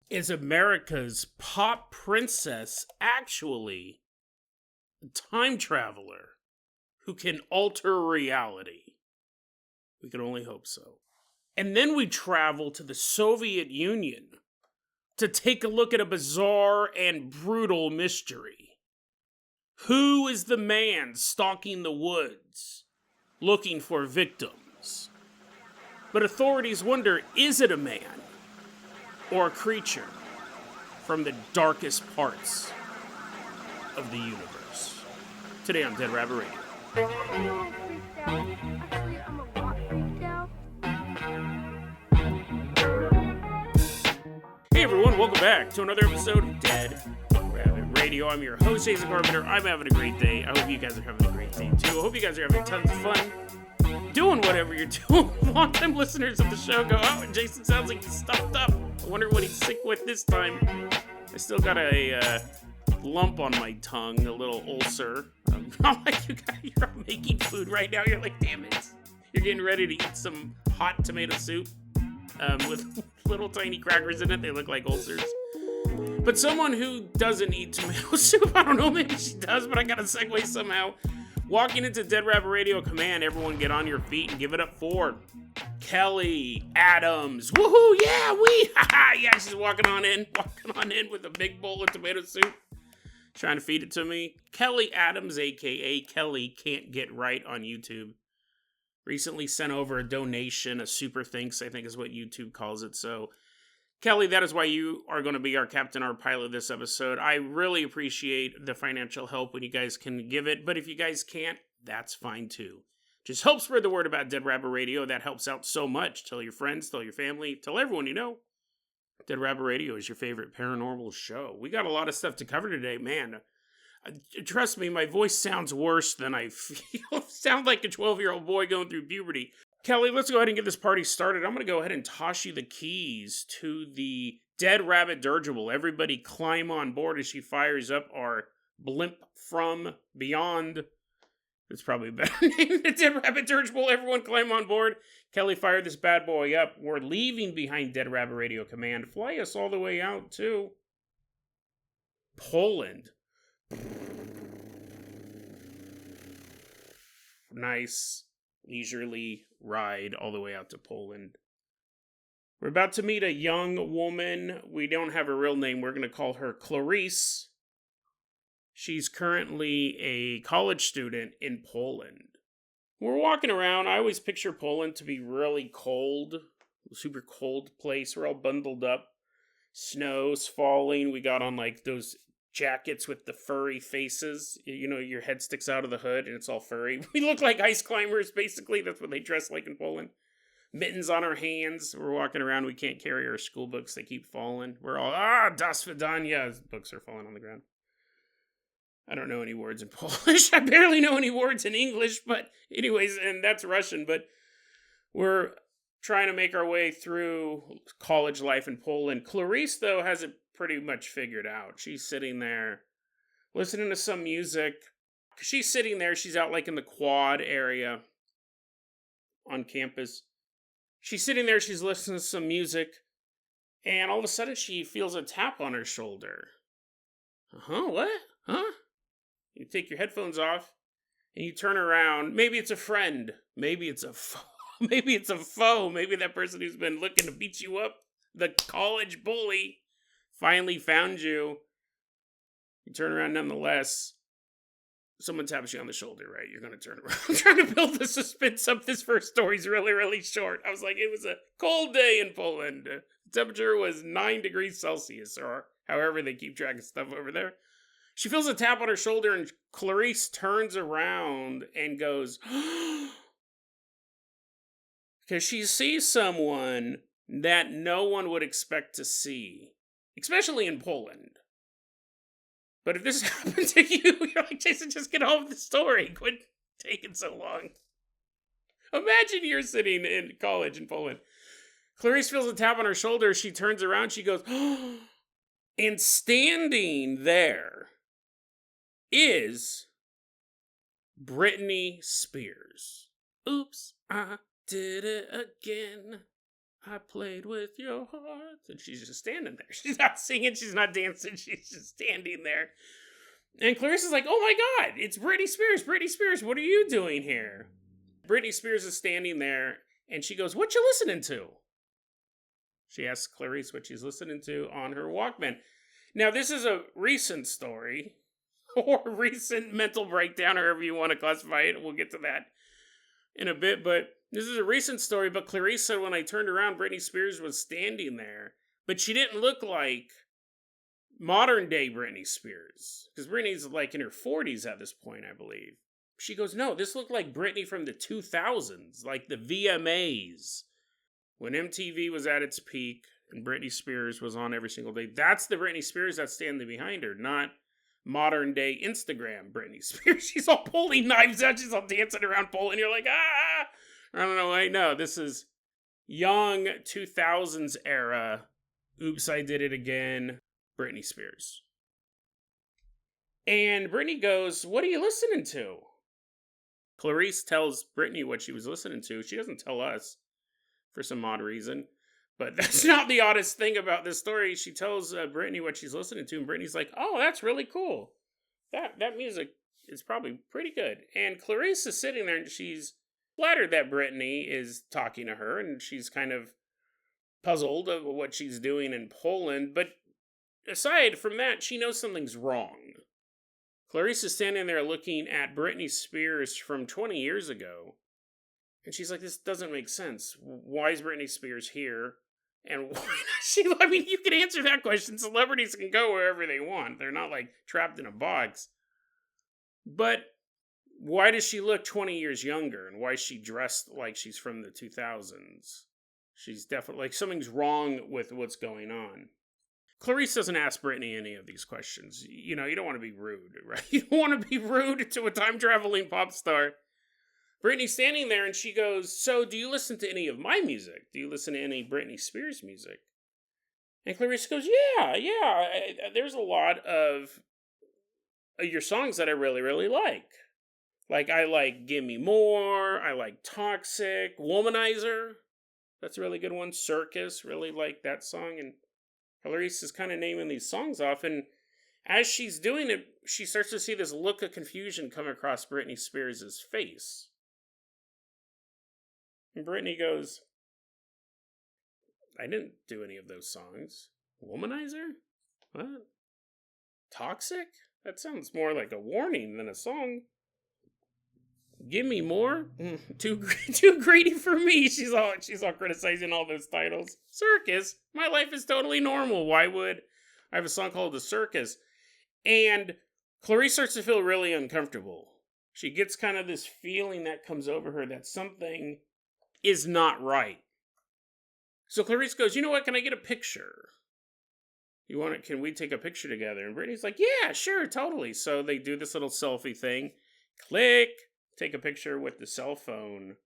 Is America's pop princess actually a time traveler who can alter reality? We can only hope so. And then we travel to the Soviet Union to take a look at a bizarre and brutal mystery. Who is the man stalking the woods, looking for victims? But authorities wonder, is it a man or a creature from the darkest parts of the universe? Today on Dead Rabbit Radio. Hey everyone, welcome back to another episode of Dead Rabbit Radio. I'm your host, Jason Carpenter. I'm having a great day. I hope you guys are having a great day too. I hope you guys are having tons of fun doing whatever you're doing. Long-time listeners of the show go, oh, Jason sounds like he's stuffed up. I wonder what he's sick with this time. I still got a lump on my tongue, a little ulcer. Not like you guys, you're making food right now. You're like, damn it. You're getting ready to eat some hot tomato soup with little tiny crackers in it. They look like ulcers. But someone who doesn't eat tomato soup, I don't know, maybe she does, but I gotta segue somehow. Walking into Dead Rabbit Radio Command, everyone get on your feet and give it up for Kelly Adams. Woohoo, yeah, yeah, she's walking on in with a big bowl of tomato soup, trying to feed it to me. Kelly Adams, aka Kelly Can't Get Right on YouTube, recently sent over a donation, a super thanks, I think is what YouTube calls it. So, Kelly, that is why you are going to be our captain, our pilot this episode. I really appreciate the financial help when you guys can give it, but if you guys can't, that's fine too. Just help spread the word about Dead Rabbit Radio. That helps out so much. Tell your friends, tell your family, tell everyone you know. Dead Rabbit Radio is your favorite paranormal show. We got a lot of stuff to cover today, man. Trust me, my voice sounds worse than I feel. Sound like a 12-year-old boy going through puberty. Kelly, let's go ahead and get this party started. I'm going to go ahead and toss you the keys to the Dead Rabbit dirigible. Everybody climb on board as she fires up our blimp from beyond. It's probably a better name. The Dead Rabbit dirigible. Everyone climb on board. Kelly, fire this bad boy up. We're leaving behind Dead Rabbit Radio Command. Fly us all the way out to Poland. Nice, leisurely ride all the way out to Poland. We're about to meet a young woman. We don't have a real name. We're going to call her Clarice. She's currently a college student in Poland. We're walking around. I always picture Poland to be really cold, super cold place. We're all bundled up. Snow's falling. We got on like those jackets with the furry faces. You know, your head sticks out of the hood and it's all furry. We look like ice climbers, basically. That's what they dress like in Poland. Mittens on our hands. We're walking around. We can't carry our school books. They keep falling. We're all, das vidania. Books are falling on the ground. I don't know any words in Polish. I barely know any words in English, but anyways, and that's Russian, but we're trying to make our way through college life in Poland. Clarice, though, has it pretty much figured out. She's sitting there listening to some music. She's sitting there. She's out like in the quad area on campus. She's sitting there. She's listening to some music. And all of a sudden she feels a tap on her shoulder. What? Huh? You take your headphones off and you turn around. Maybe it's a friend. Maybe it's a foe. Maybe it's a foe. Maybe that person who's been looking to beat you up, the college bully, finally found you. You turn around nonetheless. Someone taps you on the shoulder, right? You're going to turn around. I'm trying to build the suspense up. This first story's really, really short. I was like, it was a cold day in Poland. The temperature was 9 degrees Celsius, or however they keep track of stuff over there. She feels a tap on her shoulder, and Clarice turns around and goes, because she sees someone that no one would expect to see, especially in Poland. But if this happened to you, you're like, Jason, just get on with the story. Quit taking so long. Imagine you're sitting in college in Poland. Clarice feels a tap on her shoulder. She turns around. She goes, and standing there is Britney Spears. Oops, I did it again. I played with your heart. And she's just standing there. She's not singing, she's not dancing, she's just standing there. And Clarissa's like, oh my God, it's Britney Spears. Britney Spears, what are you doing here? Britney Spears is standing there, and she goes, what you listening to? She asks Clarice what she's listening to on her Walkman. Now, this is a recent story, or recent mental breakdown, however you want to classify it. We'll get to that in a bit, but this is a recent story. But Clarice said when I turned around, Britney Spears was standing there, but she didn't look like modern day Britney Spears, because Britney's like in her 40s at this point, I believe. She goes, no, this looked like Britney from the 2000s, like the VMAs, when MTV was at its peak and Britney Spears was on every single day. That's the Britney Spears that's standing behind her, not modern day Instagram Britney Spears. She's all pulling knives out, she's all dancing around pulling, you're like, ah! I don't know, I know, this is young 2000s era, oops, I did it again, Britney Spears. And Britney goes, what are you listening to? Clarice tells Britney what she was listening to. She doesn't tell us for some odd reason. But that's not the oddest thing about this story. She tells Britney what she's listening to, and Britney's like, oh, that's really cool. That music is probably pretty good. And Clarice is sitting there, and she's flattered that Britney is talking to her, and she's kind of puzzled of what she's doing in Poland. But aside from that, she knows something's wrong. Clarice is standing there looking at Britney Spears from 20 years ago. And she's like, this doesn't make sense. Why is Britney Spears here? And why not she? I mean, you can answer that question. Celebrities can go wherever they want. They're not like trapped in a box. But why does she look 20 years younger? And why is she dressed like she's from the 2000s? She's definitely, like, something's wrong with what's going on. Clarice doesn't ask Britney any of these questions. You know, you don't want to be rude, right? You don't want to be rude to a time-traveling pop star. Britney's standing there and she goes, so do you listen to any of my music? Do you listen to any Britney Spears music? And Clarice goes, yeah. There's a lot of your songs that I really, really like. Like, I like Gimme More, I like Toxic, Womanizer. That's a really good one. Circus, really like that song. And Clarice is kind of naming these songs off, and as she's doing it, she starts to see this look of confusion come across Britney Spears' face. And Britney goes, I didn't do any of those songs. Womanizer? What? Toxic? That sounds more like a warning than a song. Give me more? Too greedy for me. She's all criticizing all those titles. Circus? My life is totally normal. Why would I have a song called The Circus? And Clarice starts to feel really uncomfortable. She gets kind of this feeling that comes over her that something is not right. So Clarice goes, you know what? Can I get a picture? Can we take a picture together? And Britney's like, yeah, sure, totally. So they do this little selfie thing. Click. Take a picture with the cell phone.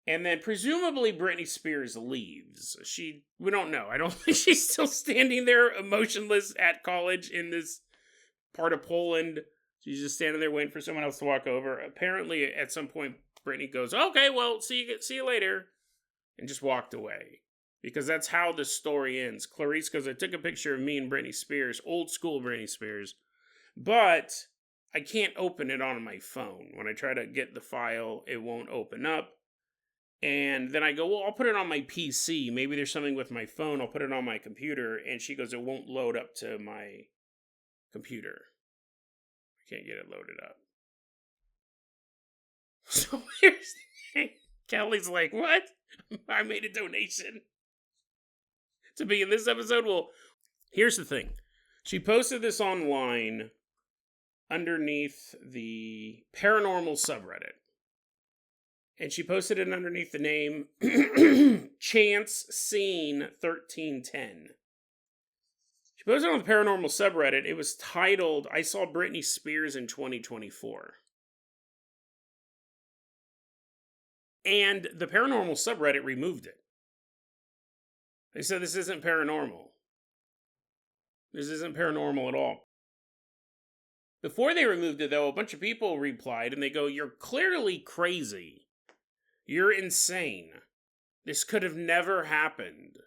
And then presumably Britney Spears leaves. We don't know. I don't think she's still standing there emotionless at college in this part of Poland. She's just standing there waiting for someone else to walk over. Apparently at some point Britney goes, okay, well, see you later. And just walked away. Because that's how the story ends. Clarice goes, I took a picture of me and Britney Spears, old school Britney Spears. But I can't open it on my phone. When I try to get the file, it won't open up. And then I go, well, I'll put it on my PC. Maybe there's something with my phone. I'll put it on my computer. And she goes, it won't load up to my computer. I can't get it loaded up. So here's the thing. Kelly's like, what? I made a donation to be in this episode. Well, here's the thing. She posted this online underneath the Paranormal subreddit. And she posted it underneath the name Chance Scene 1310. She posted it on the Paranormal subreddit. It was titled, I Saw Britney Spears in 2024. And the Paranormal subreddit removed it. They said this isn't paranormal. This isn't paranormal at all. Before they removed it, though, a bunch of people replied, and they go, you're clearly crazy. You're insane. This could have never happened.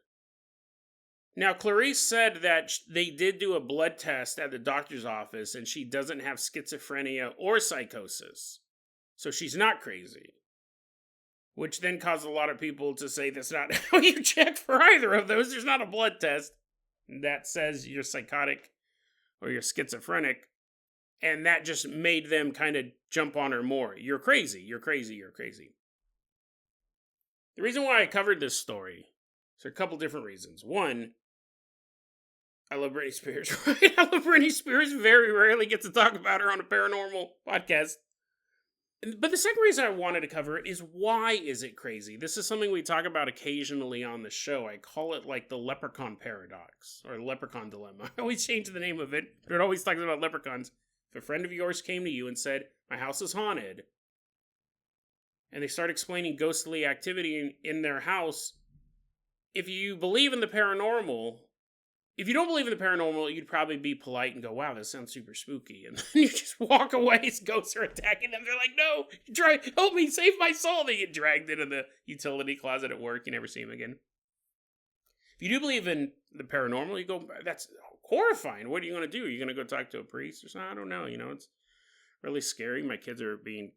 Now, Clarice said that they did do a blood test at the doctor's office and she doesn't have schizophrenia or psychosis. So she's not crazy. Which then caused a lot of people to say that's not how you check for either of those. There's not a blood test that says you're psychotic or you're schizophrenic. And that just made them kind of jump on her more. You're crazy, you're crazy, you're crazy. The reason why I covered this story, so a couple different reasons. One, I love Britney Spears, right? I love Britney Spears. Very rarely get to talk about her on a paranormal podcast. But the second reason I wanted to cover it is, why is it crazy? This is something we talk about occasionally on the show. I call it like the leprechaun paradox, or leprechaun dilemma. I always change the name of it, but it always talks about leprechauns. If a friend of yours came to you and said, my house is haunted, and they start explaining ghostly activity in their house, if you believe in the paranormal, if you don't believe in the paranormal, you'd probably be polite and go, wow, this sounds super spooky. And then you just walk away as ghosts are attacking them. They're like, no, help me, save my soul. They get dragged into the utility closet at work. You never see them again. If you do believe in the paranormal, you go, that's horrifying. What are you going to do? Are you going to go talk to a priest or something? I don't know. It's really scary. My kids are being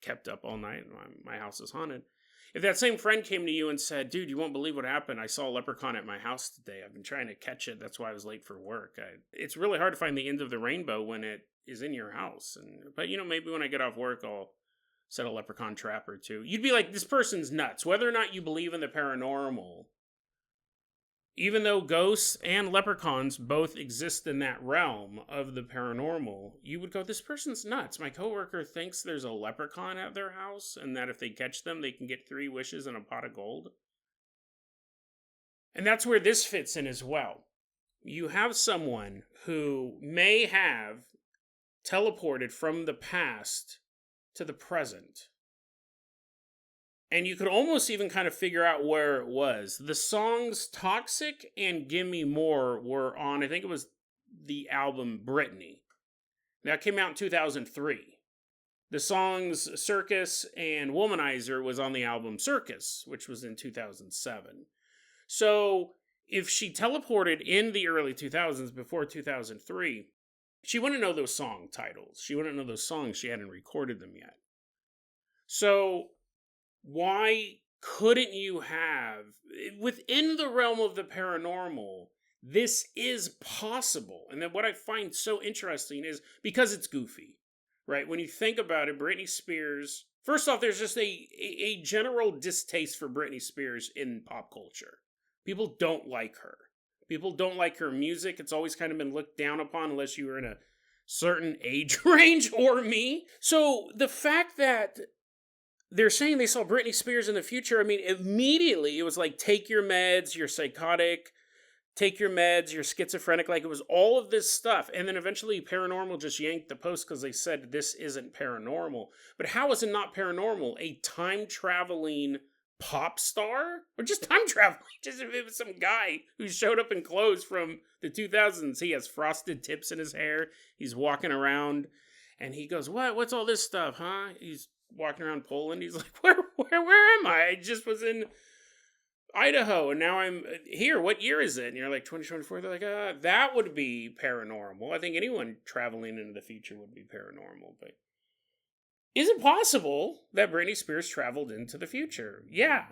kept up all night. My house is haunted. If that same friend came to you and said, dude, you won't believe what happened. I saw a leprechaun at my house today. I've been trying to catch it. That's why I was late for work. It's really hard to find the end of the rainbow when it is in your house. But maybe when I get off work, I'll set a leprechaun trap or two. You'd be like, this person's nuts. Whether or not you believe in the paranormal, even though ghosts and leprechauns both exist in that realm of the paranormal, you would go, this person's nuts. My coworker thinks there's a leprechaun at their house and that if they catch them, they can get 3 wishes and a pot of gold. And that's where this fits in as well. You have someone who may have teleported from the past to the present. And you could almost even kind of figure out where it was. The songs Toxic and Gimme More were on, I think it was the album Britney. That came out in 2003. The songs Circus and Womanizer was on the album Circus, which was in 2007. So if she teleported in the early 2000s before 2003, she wouldn't know those song titles. She wouldn't know those songs. She hadn't recorded them yet. So why couldn't you have, within the realm of the paranormal, this is possible? And then what I find so interesting is, because it's goofy, right? When you think about it, Britney Spears, first off, there's just a general distaste for Britney Spears in pop culture. People don't like her. People don't like her music. It's always kind of been looked down upon unless you were in a certain age range or me. So the fact that they're saying they saw Britney Spears in the future, I mean, immediately it was like, take your meds, you're psychotic, take your meds, you're schizophrenic. Like, it was all of this stuff. And then eventually Paranormal just yanked the post because they said this isn't paranormal. But how is it not paranormal? A time-traveling pop star? Or just time traveling? Just if it was some guy who showed up in clothes from the 2000s. He has frosted tips in his hair. He's walking around and he goes, what's all this stuff, huh? He's walking around Poland. He's like, where am I? I just was in Idaho and now I'm here. What year is it? And you're like, 2024. They're like, that would be paranormal. I think anyone traveling into the future would be paranormal. But is it possible that Britney Spears traveled into the future? Yeah,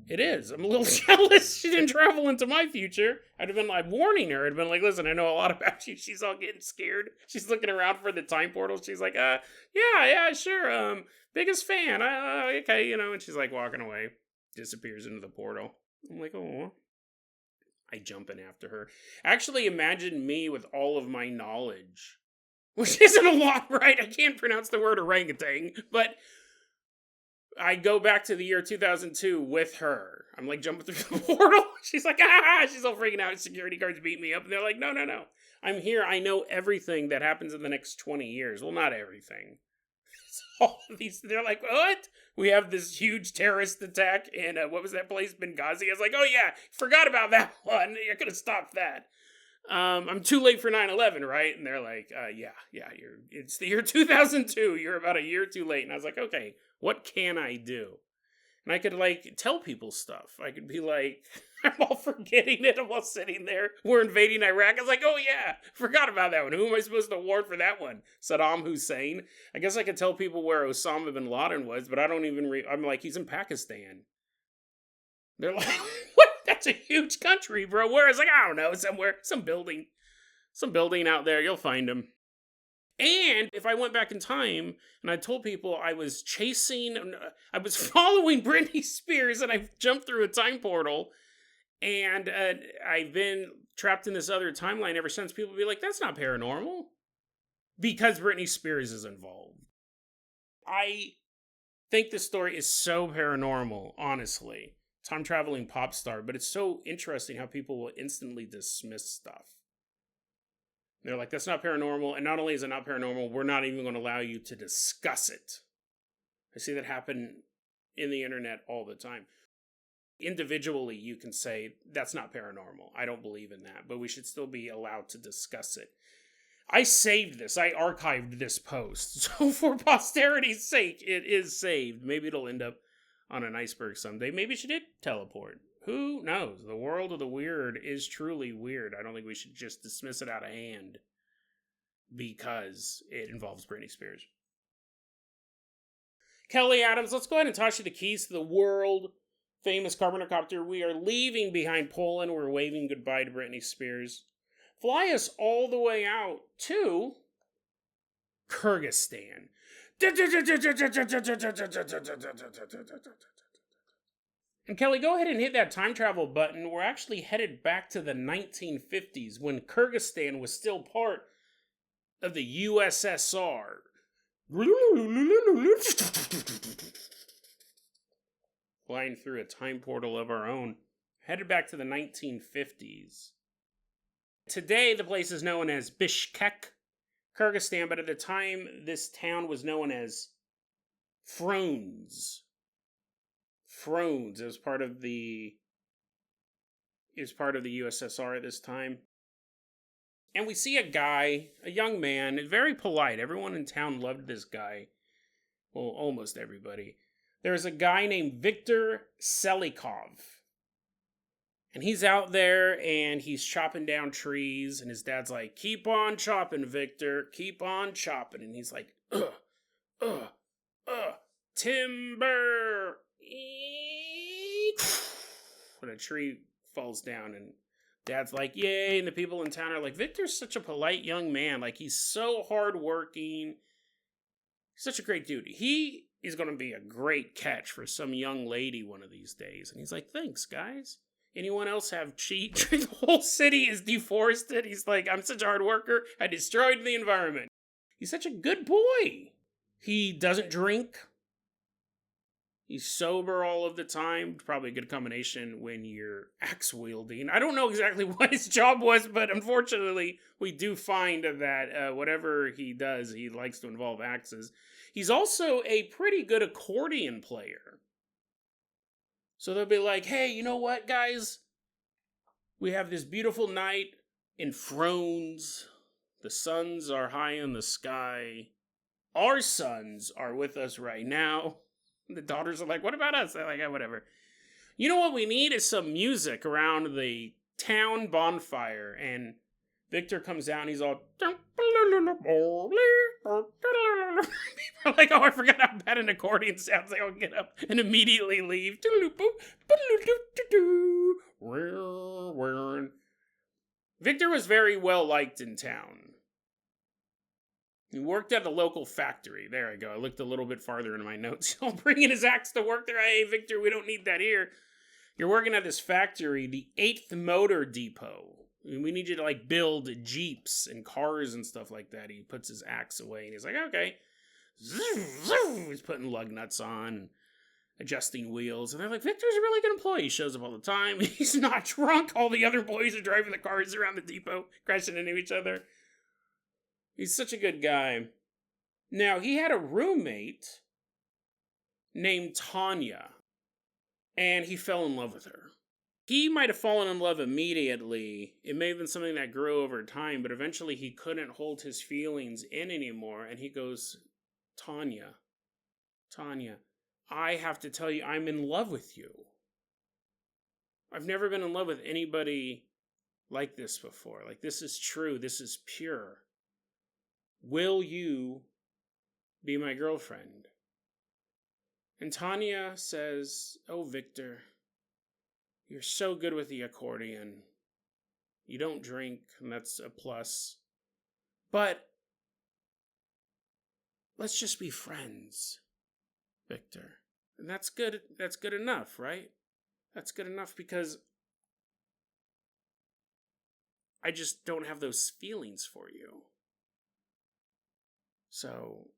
it is. I'm a little jealous she didn't travel into my future. I'd have been like warning her. I'd have been like, listen, I know a lot about you. She's all getting scared. She's looking around for the time portal. She's like, yeah, sure. Biggest fan. Okay, and she's like walking away, disappears into the portal. I'm like, oh, I jump in after her. Actually, imagine me with all of my knowledge, which isn't a lot, right? I can't pronounce the word orangutan, but I go back to the year 2002 with her. I'm like jumping through the portal. She's like, she's all freaking out. Security guards beat me up. And they're like, no. I'm here. I know everything that happens in the next 20 years. Well, not everything. All of these, they're like, what? We have this huge terrorist attack in, what was that place? Benghazi. I was like, oh yeah, forgot about that one. You could have stopped that. I'm too late for 9/11, right? And they're like, yeah, it's the year 2002. You're about a year too late. And I was like, okay, what can I do? And I could, like, tell people stuff. I could be like, I'm all forgetting it. I'm all sitting there. We're invading Iraq. I was like, oh yeah, forgot about that one. Who am I supposed to award for that one? Saddam Hussein? I guess I could tell people where Osama bin Laden was, but I don't even I'm like, he's in Pakistan. They're like, what? That's a huge country, bro. Where? I was like, I don't know, somewhere, some building out there. You'll find him. And if I went back in time and I told people I was following Britney Spears and I jumped through a time portal and I've been trapped in this other timeline ever since, people would be like, that's not paranormal. Because Britney Spears is involved. I think this story is so paranormal, honestly. Time traveling pop star, but it's so interesting how people will instantly dismiss stuff. They're like, that's not paranormal, and not only is it not paranormal, we're not even going to allow you to discuss it. I see that happen in the internet all the time. Individually, you can say, that's not paranormal. I don't believe in that, but we should still be allowed to discuss it. I saved this. I archived this post. So for posterity's sake, it is saved. Maybe it'll end up on an iceberg someday. Maybe she did teleport. Who knows? The world of the weird is truly weird. I don't think we should just dismiss it out of hand because it involves Britney Spears. Kelly Adams, let's go ahead and toss you the keys to the world famous Carpenter copter. We are leaving behind Poland. We're waving goodbye to Britney Spears. Fly us all the way out to Kyrgyzstan. And Kelly, go ahead and hit that time travel button. We're actually headed back to the 1950s when Kyrgyzstan was still part of the USSR. Flying through a time portal of our own. Headed back to the 1950s. Today, the place is known as Bishkek, Kyrgyzstan, but at the time, this town was known as Frunze. Frunze. It was part of the USSR at this time. And we see a guy, a young man, very polite. Everyone in town loved this guy. Well, almost everybody. There's a guy named Viktor Selikhov. And he's out there and he's chopping down trees. And his dad's like, keep on chopping, Victor. Keep on chopping. And he's like, timber. When a tree falls down and dad's like, yay. And the people in town are like, Victor's such a polite young man. Like, he's so hardworking. He's such a great dude. He is going to be a great catch for some young lady one of these days. And he's like, thanks, guys. Anyone else have Cheech? The whole city is deforested. He's like, I'm such a hard worker. I destroyed the environment. He's such a good boy. He doesn't drink. He's sober all of the time. Probably a good combination when you're axe wielding. I don't know exactly what his job was, but unfortunately, we do find that whatever he does, he likes to involve axes. He's also a pretty good accordion player. So they'll be like, hey, you know what, guys? We have this beautiful night in Frunze. The suns are high in the sky. Our sons are with us right now. The daughters are like, what about us? They're like, yeah, whatever. You know what we need is some music around the town bonfire. And Victor comes out and he's all... People are like, oh, I forgot how bad an accordion sounds. They all get up and immediately leave. Victor was very well liked in town. He worked at a local factory. There I go. I looked a little bit farther in my notes. He'll bring his axe to work there. Hey, Victor, we don't need that here. You're working at this factory, the 8th Motor Depot. We need you to, like, build jeeps and cars and stuff like that. He puts his axe away and he's like, okay. He's putting lug nuts on, adjusting wheels. And they're like, Victor's a really good employee. He shows up all the time. He's not drunk. All the other employees are driving the cars around the depot, crashing into each other. He's such a good guy. Now, he had a roommate named Tanya, and he fell in love with her. He might have fallen in love immediately. It may have been something that grew over time, but eventually he couldn't hold his feelings in anymore, and he goes, Tanya, I have to tell you, I'm in love with you. I've never been in love with anybody like this before. Like, this is true. This is pure. Will you be my girlfriend? And Tanya says, oh, Viktor, you're so good with the accordion. You don't drink, and that's a plus. But let's just be friends, Viktor. And that's good. That's good enough, right? That's good enough because I just don't have those feelings for you. So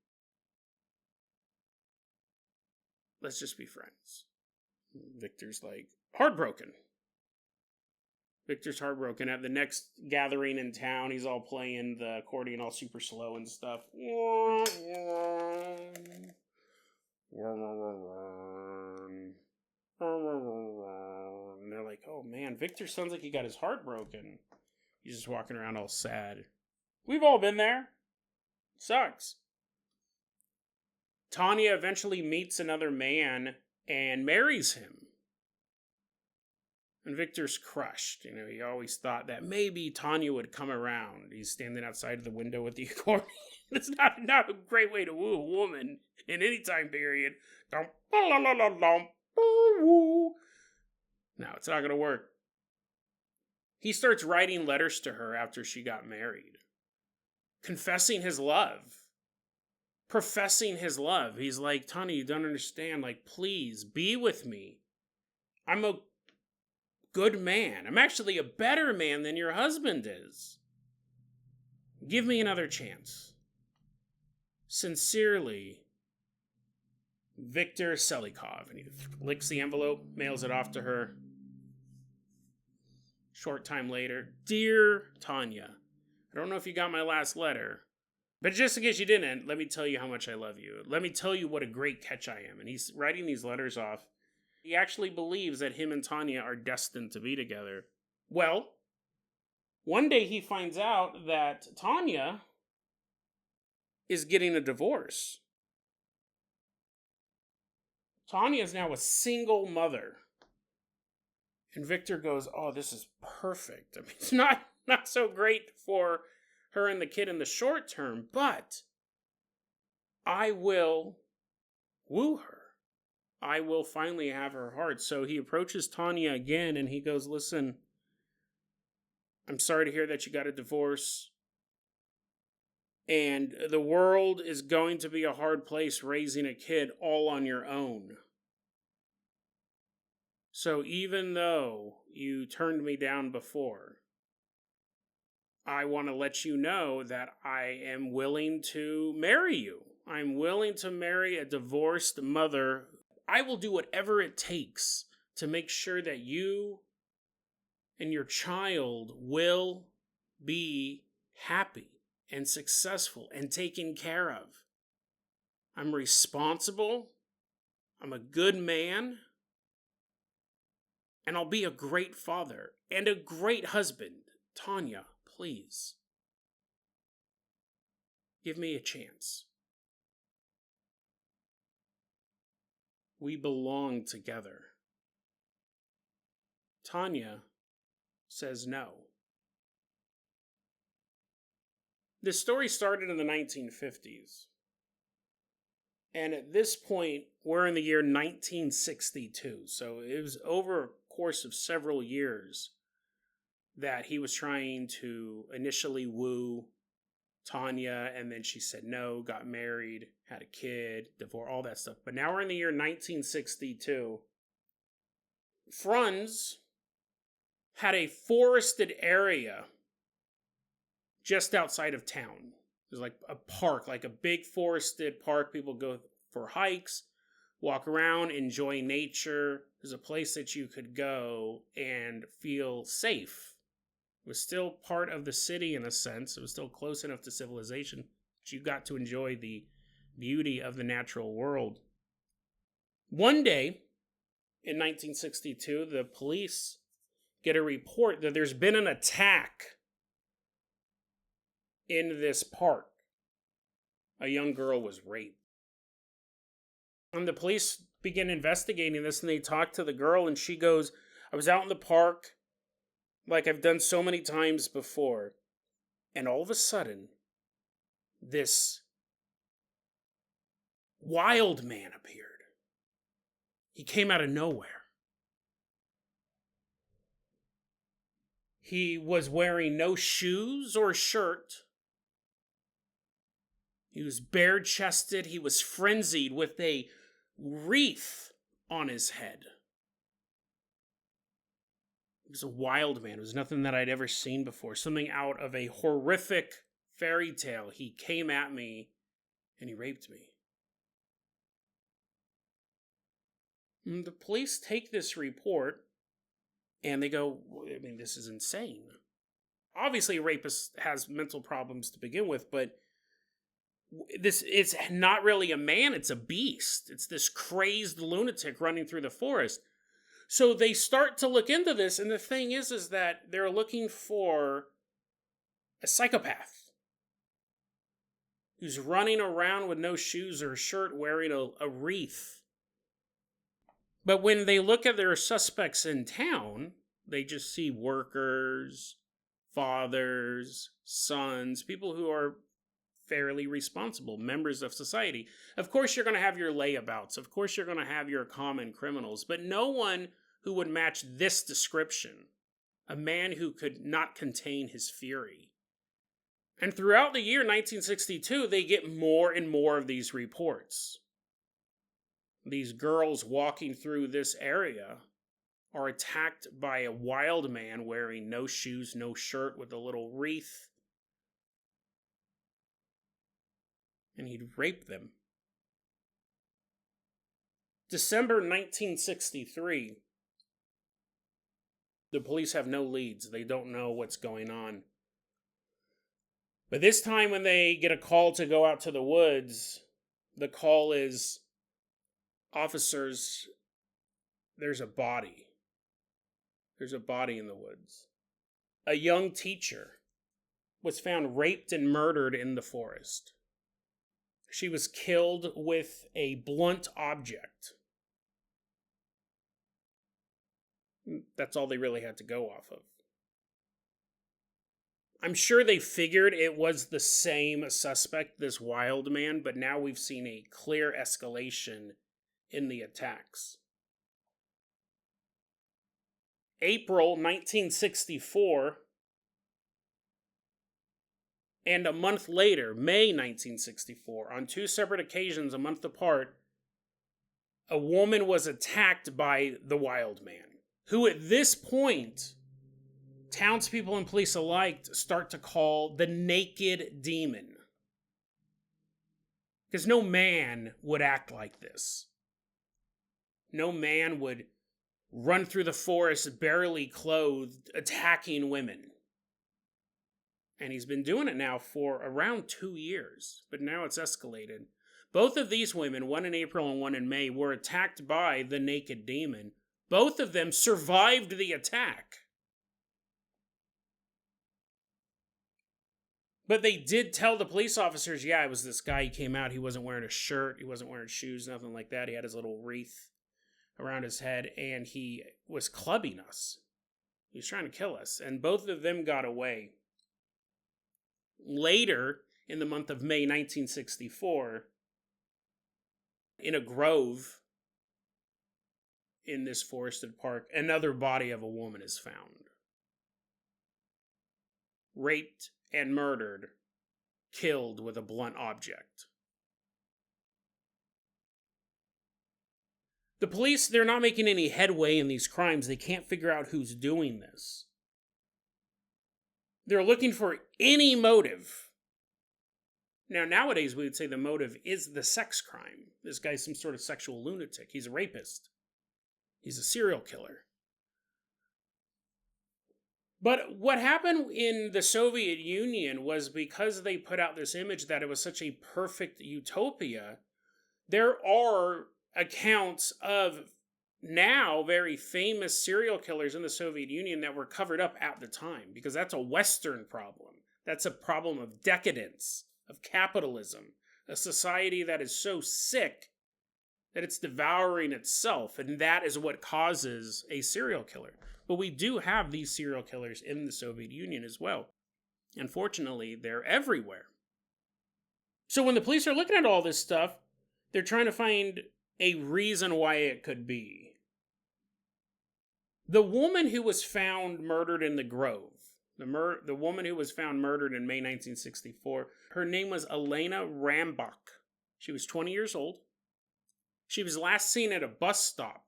let's just be friends. Viktor's like, heartbroken. Viktor's heartbroken. At the next gathering in town, he's all playing the accordion all super slow and stuff. And they're like, oh man, Viktor sounds like he got his heart broken. He's just walking around all sad. We've all been there. Sucks. Tanya eventually meets another man and marries him. And Viktor's crushed. You know, he always thought that maybe Tanya would come around. He's standing outside of the window with the accordion. It's not a great way to woo a woman in any time period. No, it's not going to work. He starts writing letters to her after she got married, confessing his love, professing his love. He's like, Tanya, you don't understand. Like, please be with me. I'm a good man. I'm actually a better man than your husband is. Give me another chance. Sincerely, Viktor Selikhov. And he licks the envelope, mails it off to her. Short time later, Dear Tanya, I don't know if you got my last letter, but just in case you didn't, let me tell you how much I love you. Let me tell you what a great catch I am. And he's writing these letters off. He actually believes that him and Tanya are destined to be together. Well, one day he finds out that Tanya is getting a divorce. Tanya is now a single mother. And Viktor goes, oh, this is perfect. I mean, it's not so great for her and the kid in the short term, but I will woo her. I will finally have her heart. So he approaches Tanya again and he goes, listen, I'm sorry to hear that you got a divorce. And the world is going to be a hard place raising a kid all on your own. So even though you turned me down before, I want to let you know that I am willing to marry you. I'm willing to marry a divorced mother. I will do whatever it takes to make sure that you and your child will be happy and successful and taken care of. I'm responsible. I'm a good man. And I'll be a great father and a great husband. Tanya, please. Give me a chance. We belong together. Tanya says no. This story started in the 1950s. And at this point, we're in the year 1962. So it was over a course of several years that he was trying to initially woo Tanya, and then she said no, got married, had a kid, divorce, all that stuff. But now we're in the year 1962. Franz had a forested area just outside of town. There's like a park, like a big forested park. People go for hikes, walk around, enjoy nature. There's a place that you could go and feel safe. It was still part of the city in a sense. It was still close enough to civilization, but you got to enjoy the beauty of the natural world. One day in 1962, the police get a report that there's been an attack in this park. A young girl was raped. And the police begin investigating this, and they talk to the girl, and she goes, I was out in the park, like I've done so many times before, and all of a sudden, this wild man appeared. He came out of nowhere. He was wearing no shoes or shirt. He was bare-chested. He was frenzied with a wreath on his head. He was a wild man. It was nothing that I'd ever seen before. Something out of a horrific fairy tale. He came at me and he raped me. And the police take this report and they go, I mean, this is insane. Obviously, a rapist has mental problems to begin with, but it's not really a man, it's a beast. It's this crazed lunatic running through the forest. So they start to look into this, and the thing is that they're looking for a psychopath who's running around with no shoes or shirt wearing a wreath. But when they look at their suspects in town, they just see workers, fathers, sons, people who are fairly responsible members of society. Of course, you're going to have your layabouts. Of course, you're going to have your common criminals, but no one who would match this description. A man who could not contain his fury. And throughout the year 1962, they get more and more of these reports. These girls walking through this area are attacked by a wild man wearing no shoes, no shirt, with a little wreath. And he'd rape them. December 1963. The police have no leads. They don't know what's going on. But this time when they get a call to go out to the woods, the call is, officers, there's a body. There's a body in the woods. A young teacher was found raped and murdered in the forest. She was killed with a blunt object. That's all they really had to go off of. I'm sure they figured it was the same suspect, this wild man, but now we've seen a clear escalation in the attacks. April 1964, and a month later, May 1964, on two separate occasions a month apart, a woman was attacked by the wild man, who at this point, townspeople and police alike start to call the naked demon. Because no man would act like this. No man would run through the forest barely clothed, attacking women. And he's been doing it now for around 2 years, but now it's escalated. Both of these women, one in April and one in May, were attacked by the naked demon. Both of them survived the attack. But they did tell the police officers, yeah, it was this guy. He came out. He wasn't wearing a shirt. He wasn't wearing shoes, nothing like that. He had his little wreath around his head, and he was clubbing us. He was trying to kill us. And both of them got away. Later, in the month of May 1964, in a grove in this forested park, another body of a woman is found. Raped and murdered, killed with a blunt object. The police, they're not making any headway in these crimes. They can't figure out who's doing this. They're looking for any motive. Now, nowadays, we would say the motive is the sex crime. This guy's some sort of sexual lunatic. He's a rapist. He's a serial killer. But what happened in the Soviet Union was because they put out this image that it was such a perfect utopia, there are accounts of now very famous serial killers in the Soviet Union that were covered up at the time, because that's a Western problem. That's a problem of decadence, of capitalism, a society that is so sick that it's devouring itself, and that is what causes a serial killer. But we do have these serial killers in the Soviet Union as well. Unfortunately, they're everywhere. So when the police are looking at all this stuff, they're trying to find a reason why it could be. The woman who was found murdered in the Grove, the woman who was found murdered in May 1964, her name was Elena Rambach. She was 20 years old. She was last seen at a bus stop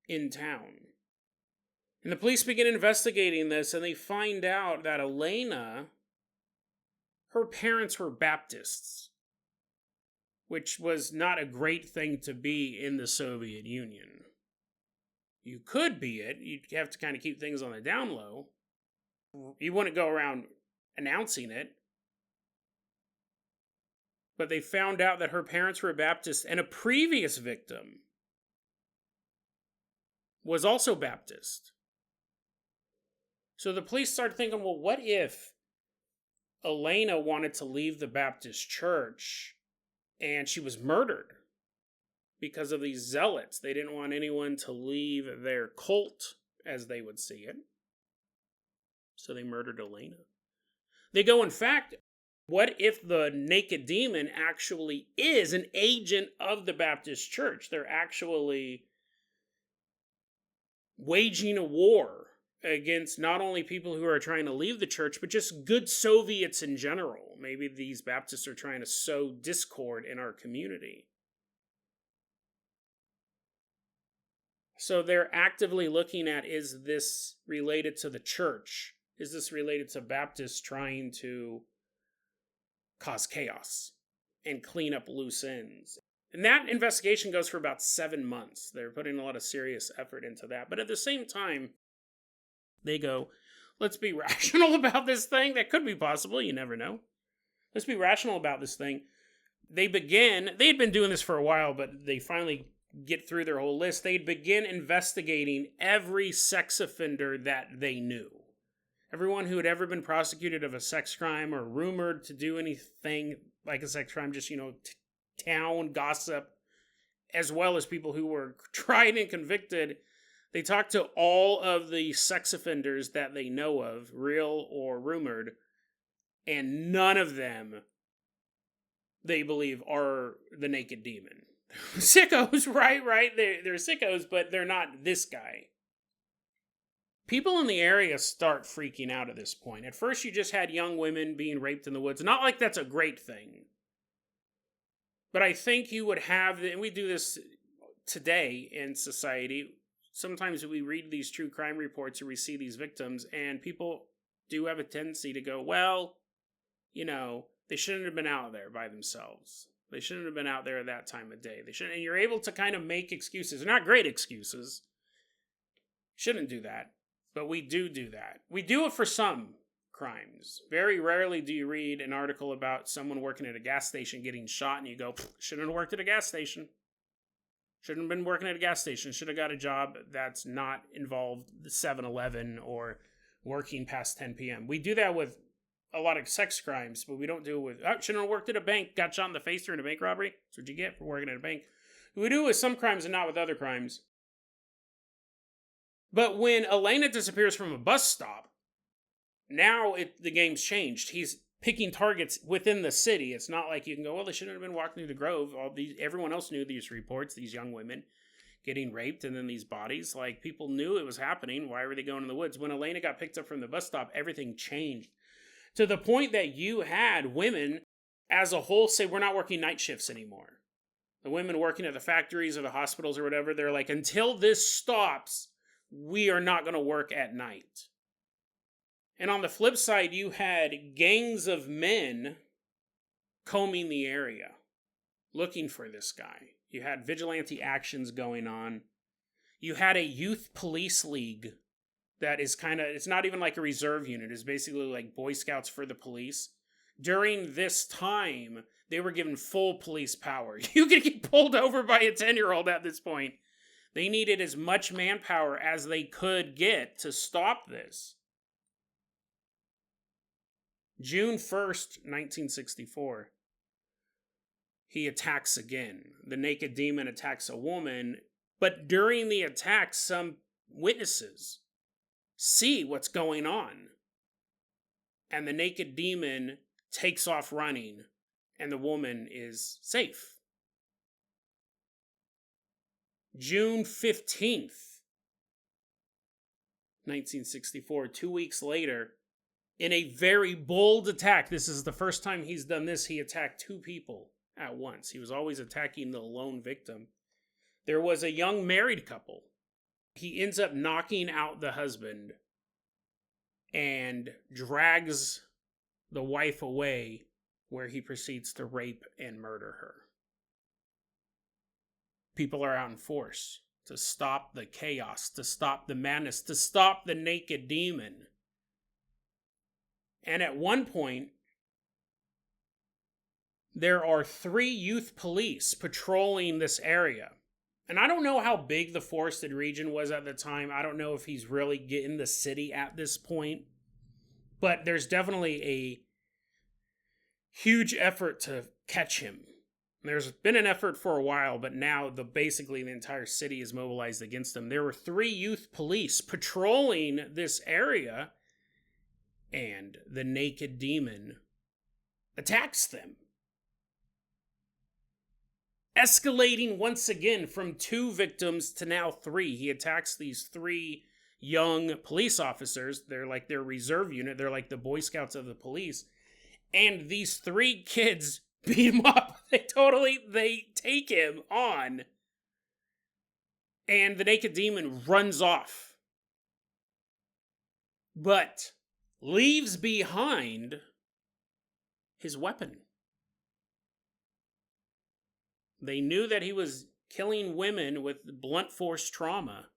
in town. And the police begin investigating this, and they find out that Elena, her parents were Baptists, which was not a great thing to be in the Soviet Union. You could be it. You'd have to kind of keep things on the down low. You wouldn't go around announcing it. But they found out that her parents were Baptists, and a previous victim was also Baptist. So the police started thinking, well, what if Elena wanted to leave the Baptist church and she was murdered because of these zealots? They didn't want anyone to leave their cult, as they would see it. So they murdered Elena. They go, in fact, what if the naked demon actually is an agent of the Baptist church? They're actually waging a war against not only people who are trying to leave the church, but just good Soviets in general. Maybe these Baptists are trying to sow discord in our community. So they're actively looking at, is this related to the church? Is this related to Baptists trying to cause chaos and clean up loose ends? And that investigation goes for about 7 months. They're putting a lot of serious effort into that. But at the same time, they go, let's be rational about this thing. That could be possible. You never know. Let's be rational about this thing. They had been doing this for a while, but they finally get through their whole list. They'd begin investigating every sex offender that they knew. Everyone who had ever been prosecuted of a sex crime or rumored to do anything like a sex crime, just, town gossip, as well as people who were tried and convicted. They talked to all of the sex offenders that they know of, real or rumored, and none of them, they believe, are the naked demon. Sickos, right? They're sickos, but they're not this guy. People in the area start freaking out at this point. At first, you just had young women being raped in the woods. Not like that's a great thing. But I think you would have, and we do this today in society, sometimes we read these true crime reports or we see these victims, and people do have a tendency to go, well, they shouldn't have been out there by themselves. They shouldn't have been out there at that time of day. And you're able to kind of make excuses. They're not great excuses. Shouldn't do that. But we do that. We do it for some crimes. Very rarely do you read an article about someone working at a gas station getting shot and you go, shouldn't have worked at a gas station. Shouldn't have been working at a gas station. Should have got a job that's not involved the 7-Eleven or working past 10 p.m. We do that with a lot of sex crimes, but we don't do it with, shouldn't have worked at a bank, got shot in the face during a bank robbery. That's what you get for working at a bank. We do it with some crimes and not with other crimes. But when Elena disappears from a bus stop, now the game's changed. He's picking targets within the city. It's not like you can go, well, they shouldn't have been walking through the Grove. Everyone else knew these reports, these young women getting raped, and then these bodies. Like, people knew it was happening. Why were they going in the woods? When Elena got picked up from the bus stop, everything changed. To the point that you had women as a whole say, we're not working night shifts anymore. The women working at the factories or the hospitals or whatever, they're like, until this stops, we are not going to work at night. And on the flip side, you had gangs of men combing the area, looking for this guy. You had vigilante actions going on. You had a youth police league that is it's not even like a reserve unit. It's basically like Boy Scouts for the police. During this time, they were given full police power. You could get pulled over by a 10-year-old at this point. They needed as much manpower as they could get to stop this. June 1st, 1964. he attacks again. The naked demon attacks a woman, but during the attack, some witnesses see what's going on. And the naked demon takes off running, and the woman is safe. June 15th, 1964, 2 weeks later, in a very bold attack. This is the first time he's done this. He attacked 2 people at once. He was always attacking the lone victim. There was a young married couple. He ends up knocking out the husband and drags the wife away, where he proceeds to rape and murder her. People are out in force to stop the chaos, to stop the madness, to stop the naked demon. And at one point, there are 3 youth police patrolling this area. And I don't know how big the forested region was at the time. I don't know if he's really getting the city at this point. But there's definitely a huge effort to catch him. There's been an effort for a while, but now basically the entire city is mobilized against him. There were 3 youth police patrolling this area, and the naked demon attacks them. Escalating once again from 2 victims to now 3. He attacks these 3 young police officers. They're like their reserve unit. They're like the Boy Scouts of the police. And these 3 kids beat him up. They take him on. And the naked demon runs off. But leaves behind his weapon. They knew that he was killing women with blunt force trauma.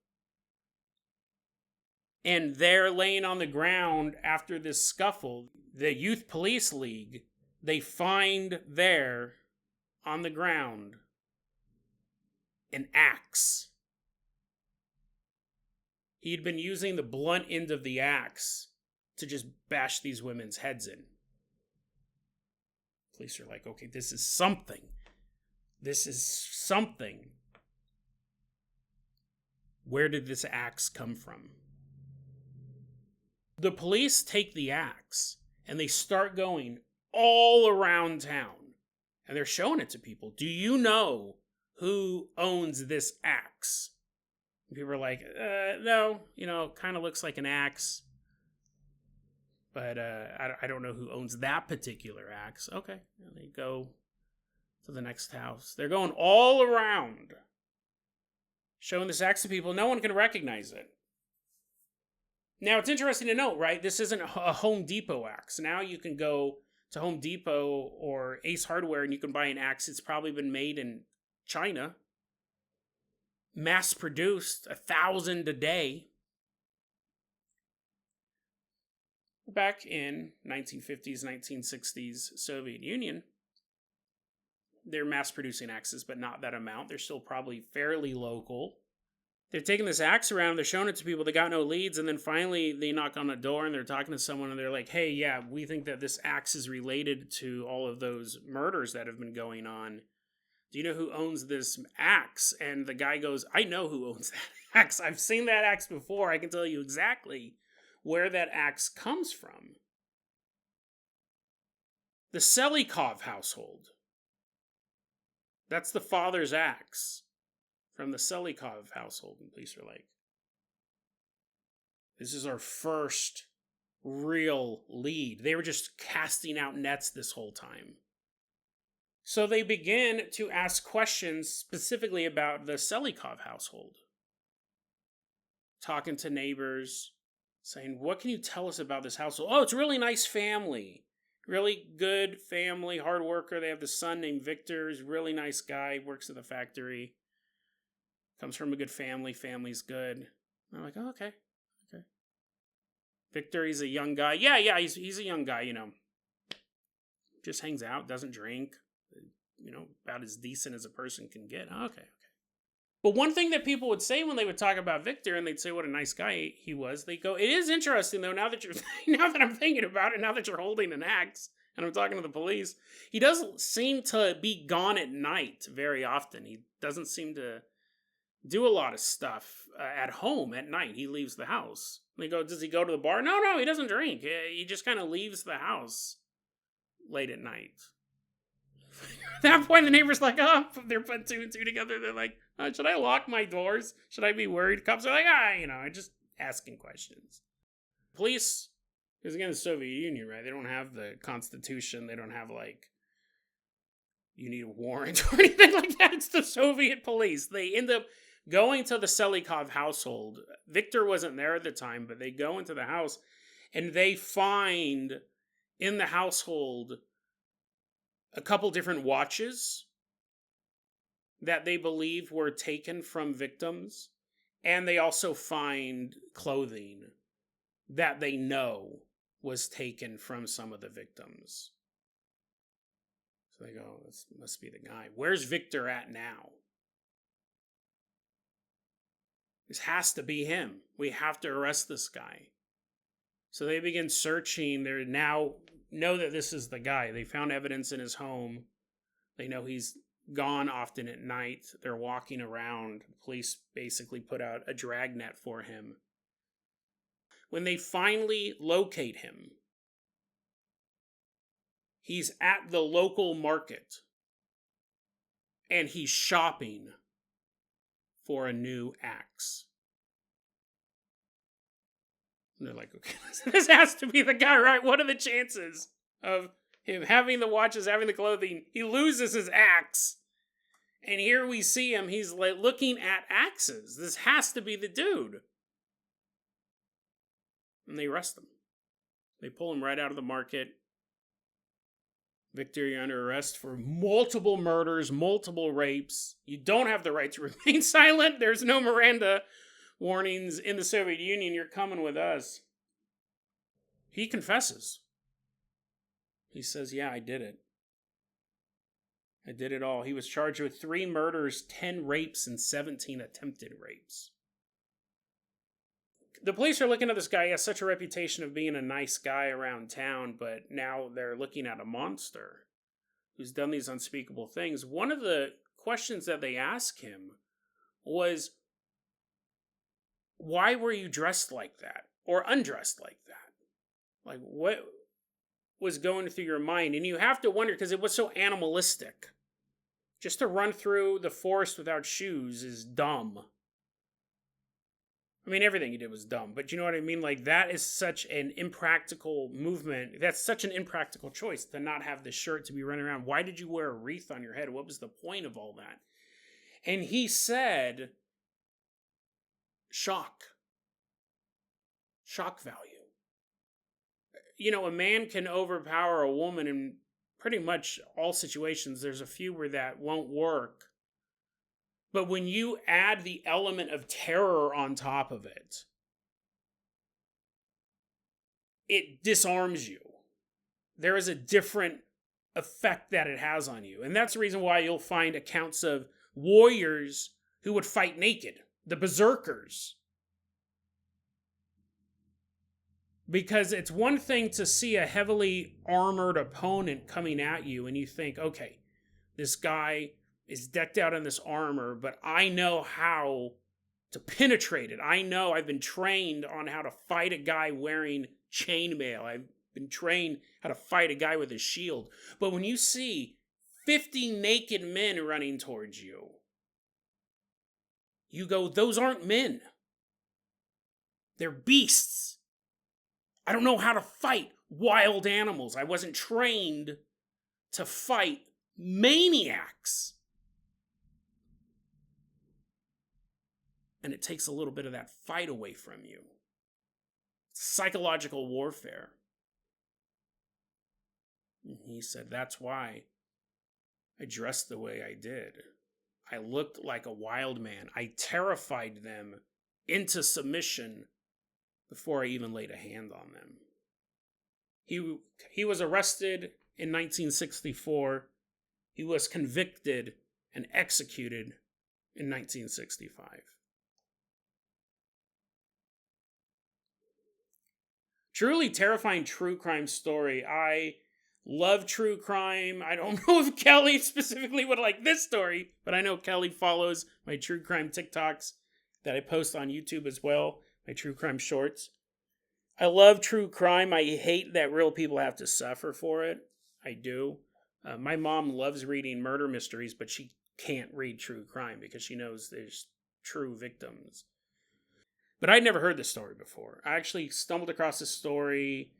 And they're laying on the ground after this scuffle. The Youth Police League, they find there on the ground an axe. He'd been using the blunt end of the axe to just bash these women's heads in. Police are like, okay, this is something. This is something. Where did this axe come from? The police take the axe and they start going all around town. And they're showing it to people. Do you know who owns this axe? And people are like, no, kind of looks like an axe. But I don't know who owns that particular axe. Okay, and they go to the next house. They're going all around, showing this axe to people. No one can recognize it. Now, it's interesting to note, right? This isn't a Home Depot axe. Now you can go to Home Depot or Ace Hardware and you can buy an axe. It's probably been made in China. Mass-produced, 1,000 a day. Back in 1950s, 1960s Soviet Union, they're mass-producing axes, but not that amount. They're still probably fairly local. They're taking this axe around, they're showing it to people, they got no leads, and then finally they knock on the door and they're talking to someone and they're like, hey, yeah, we think that this axe is related to all of those murders that have been going on. Do you know who owns this axe? And the guy goes, I know who owns that axe. I've seen that axe before. I can tell you exactly where that axe comes from. The Selikhov household. That's the father's axe. From the Selikhov household. And police are like, this is our first real lead. They were just casting out nets this whole time. So they begin to ask questions specifically about the Selikhov household. Talking to neighbors, saying, what can you tell us about this household? Oh, it's a really nice family. Really good family, hard worker. They have the son named Viktor. He's a really nice guy, works at the factory. Comes from a good family. Family's good. And I'm like, oh, okay. Viktor, he's a young guy. Yeah, he's a young guy, Just hangs out, doesn't drink. About as decent as a person can get. Okay. But one thing that people would say when they would talk about Viktor and they'd say what a nice guy he was, they go, it is interesting though, now that I'm thinking about it, now that you're holding an axe, and I'm talking to the police. He doesn't seem to be gone at night very often. He doesn't seem to do a lot of stuff at home at night. He leaves the house. They go, does he go to the bar? No, he doesn't drink. He just kind of leaves the house late at night. At that point, the neighbor's like, oh, they're putting two and two together. They're like, should I lock my doors? Should I be worried? Cops are like, just asking questions. Police, because again, the Soviet Union, right? They don't have the Constitution. They don't have, you need a warrant or anything like that. It's the Soviet police. They end up going to the Selikhov household. Viktor wasn't there at the time, but they go into the house and they find in the household a couple different watches that they believe were taken from victims. And they also find clothing that they know was taken from some of the victims. So they go, this must be the guy. Where's Viktor at now? This has to be him. We have to arrest this guy. So they begin searching. They now know that this is the guy. They found evidence in his home. They know he's gone often at night. They're walking around. Police basically put out a dragnet for him. When they finally locate him, he's at the local market. And he's shopping for a new axe. And they're like, okay, this has to be the guy, right? What are the chances of him having the watches, having the clothing? He loses his axe. And here we see him. He's looking at axes. This has to be the dude. And they arrest him. They pull him right out of the market. Viktor, you're under arrest for multiple murders, multiple rapes. You don't have the right to remain silent. There's no Miranda warnings in the Soviet Union. You're coming with us. He confesses. He says, yeah, I did it. I did it all. He was charged with 3 murders, 10 rapes, and 17 attempted rapes. The police are looking at this guy. He has such a reputation of being a nice guy around town, but now they're looking at a monster who's done these unspeakable things. One of the questions that they asked him was, why were you dressed like that? Or undressed like that? Like, what was going through your mind? And you have to wonder, because it was so animalistic. Just to run through the forest without shoes is dumb. I mean, everything he did was dumb, but you know what I mean? Like, that is such an impractical movement. That's such an impractical choice to not have the shirt, to be running around. Why did you wear a wreath on your head? What was the point of all that? And he said, shock. Shock value. You know, a man can overpower a woman in pretty much all situations. There's a few where that won't work. But when you add the element of terror on top of it, it disarms you. There is a different effect that it has on you. And that's the reason why you'll find accounts of warriors who would fight naked, the berserkers. Because it's one thing to see a heavily armored opponent coming at you and you think, okay, this guy is decked out in this armor, but I know how to penetrate it. I know I've been trained on how to fight a guy wearing chainmail. I've been trained how to fight a guy with a shield. But when you see 50 naked men running towards you, you go, those aren't men. They're beasts. I don't know how to fight wild animals. I wasn't trained to fight maniacs. And it takes a little bit of that fight away from you. Psychological warfare. And he said, that's why I dressed the way I did. I looked like a wild man. I terrified them into submission before I even laid a hand on them. He was arrested in 1964. He was convicted and executed in 1965. Truly terrifying true crime story. I Love true crime. I don't know if Kelly specifically would like this story, but I know Kelly follows my true crime TikToks that I post on YouTube as well, my true crime shorts. I love true crime. I hate that real people have to suffer for it. I do. My mom loves reading murder mysteries, but she can't read true crime because she knows there's true victims. But I'd never heard this story before. I actually stumbled across this story.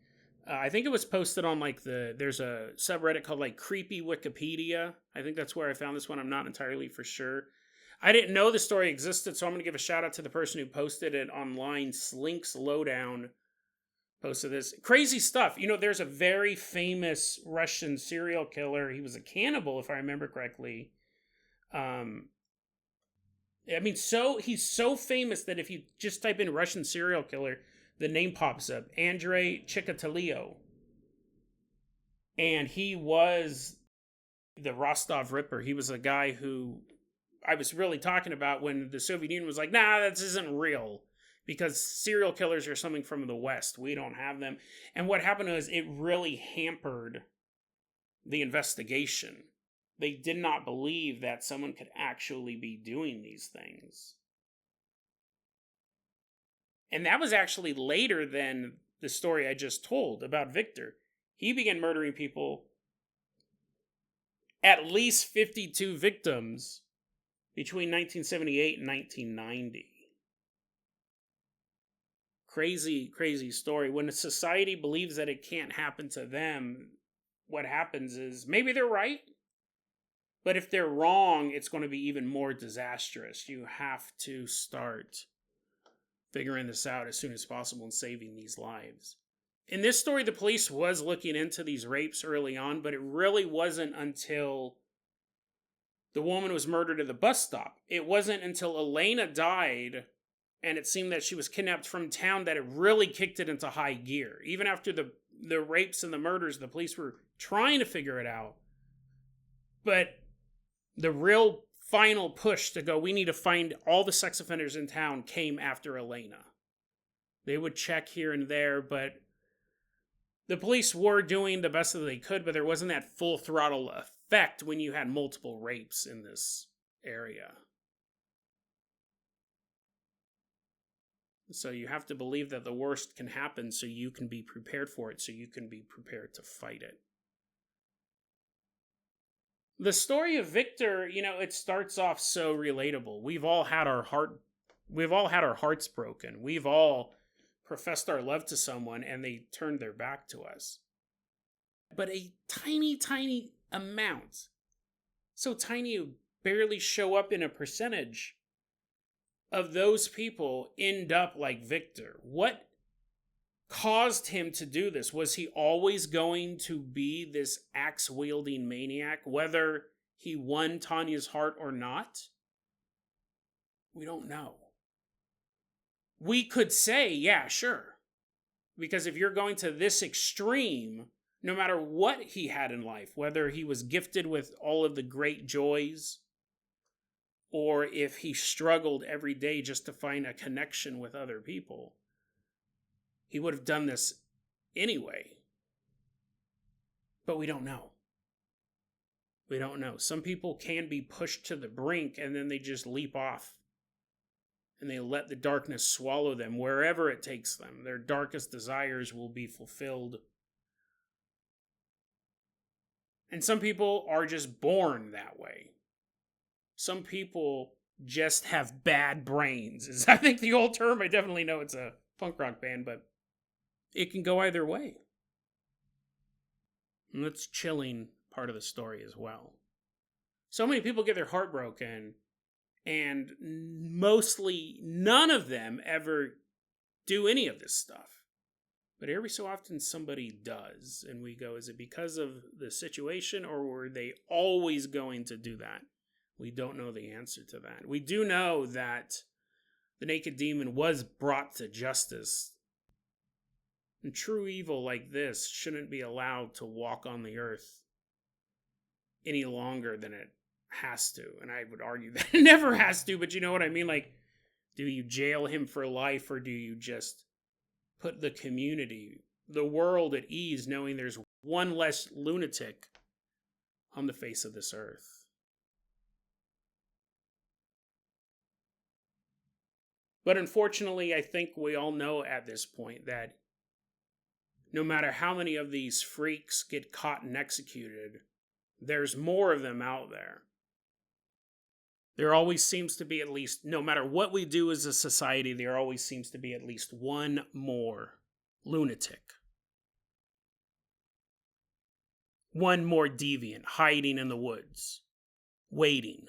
I think it was posted on there's a subreddit called Creepy Wikipedia. I think that's where I found this one. I'm not entirely for sure. I didn't know the story existed, so I'm going to give a shout out to the person who posted it online. Slinks Lowdown posted this. Crazy stuff. There's a very famous Russian serial killer. He was a cannibal, if I remember correctly. He's so famous that if you just type in Russian serial killer, the name pops up. Andrei Chikatilo. And he was the Rostov Ripper. He was a guy who I was really talking about when the Soviet Union was like, nah, this isn't real. Because serial killers are something from the West. We don't have them. And what happened was it really hampered the investigation. They did not believe that someone could actually be doing these things. And that was actually later than the story I just told about Viktor. He began murdering people, at least 52 victims, between 1978 and 1990. Crazy, crazy story. When a society believes that it can't happen to them, what happens is maybe they're right. But if they're wrong, it's going to be even more disastrous. You have to start figuring this out as soon as possible and saving these lives. In this story, the police was looking into these rapes early on, but it really wasn't until the woman was murdered at the bus stop. It wasn't until Elena died and it seemed that she was kidnapped from town that it really kicked it into high gear. Even after the rapes and the murders, the police were trying to figure it out. But the real final push to go, we need to find all the sex offenders in town, came after Elena. They would check here and there, but the police were doing the best that they could, but there wasn't that full throttle effect when you had multiple rapes in this area. So you have to believe that the worst can happen so you can be prepared for it, so you can be prepared to fight it. The story of Viktor, it starts off so relatable. We've all had our hearts broken. We've all professed our love to someone and they turned their back to us. But a tiny, tiny amount, so tiny you barely show up in a percentage, of those people end up like Viktor. What caused him to do this? Was he always going to be this axe-wielding maniac, whether he won Tanya's heart or not? We don't know. We could say, yeah, sure. Because if you're going to this extreme, no matter what he had in life, whether he was gifted with all of the great joys, or if he struggled every day just to find a connection with other people, he would have done this anyway. But we don't know. We don't know. Some people can be pushed to the brink and then they just leap off. And they let the darkness swallow them wherever it takes them. Their darkest desires will be fulfilled. And some people are just born that way. Some people just have bad brains, is I think the old term. I definitely know it's a punk rock band, but it can go either way. And that's chilling part of the story as well. So many people get their heart broken, and mostly none of them ever do any of this stuff. But every so often somebody does, and we go, is it because of the situation, or were they always going to do that? We don't know the answer to that. We do know that the naked demon was brought to justice. And true evil like this shouldn't be allowed to walk on the earth any longer than it has to. And I would argue that it never has to, but you know what I mean? Do you jail him for life, or do you just put the community, the world at ease knowing there's one less lunatic on the face of this earth. But unfortunately, I think we all know at this point that no matter how many of these freaks get caught and executed, there's more of them out there. There always seems to be at least, no matter what we do as a society, there always seems to be at least one more lunatic. One more deviant hiding in the woods, waiting,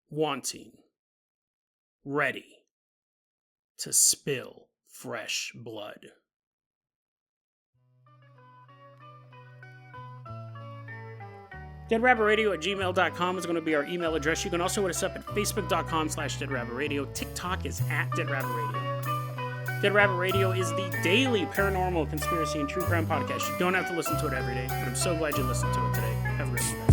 wanting, ready to spill fresh blood. DeadRabbitRadio@gmail.com is going to be our email address. You can also hit us up at Facebook.com/DeadRabbitRadio. TikTok is at DeadRabbitRadio. Dead Rabbit Radio is the daily paranormal, conspiracy, and true crime podcast. You don't have to listen to it every day, but I'm so glad you listened to it today. Have a great one.